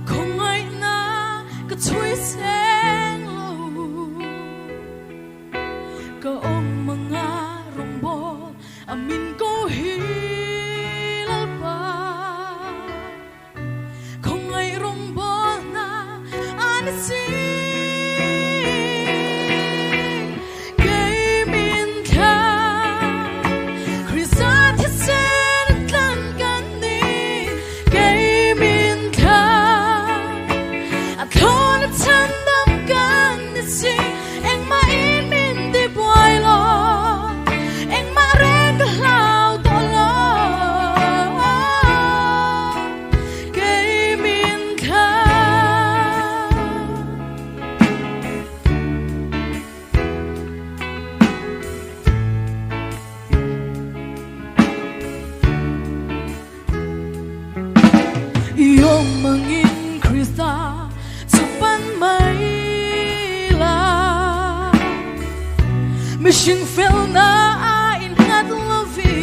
không ai na cái chuối sen lâu cái ông mga rombo amin ko hilal pa không ai rombo na anasi Yung mangin Krista Sapan may la Mishing fel na ain ngat lavi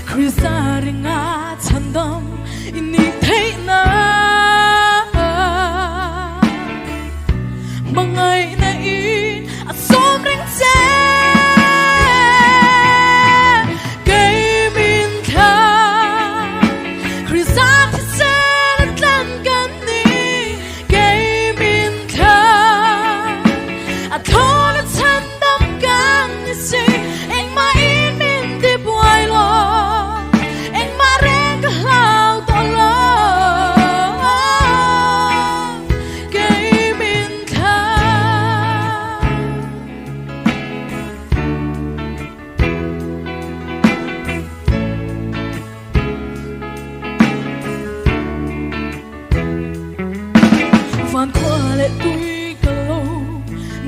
Krista ringat handam ini thay na Mangay na in at somring chen Van qua lệ tôi cả lâu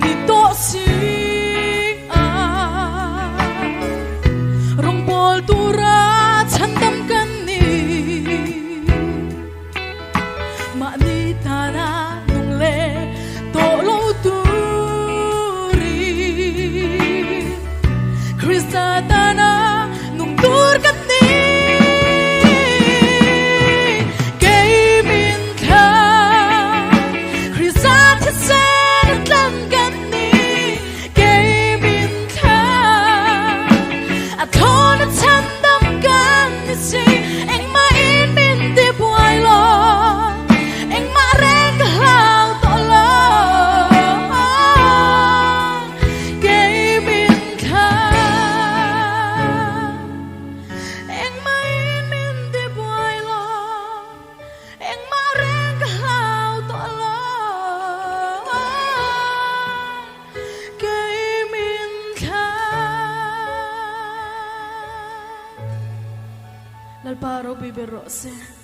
ni to si rong bol tu ra chan dam kan ni ma ni ta na nung le to lo tu ri Krista ta na nung tur kan ni L'Alparo Biberose.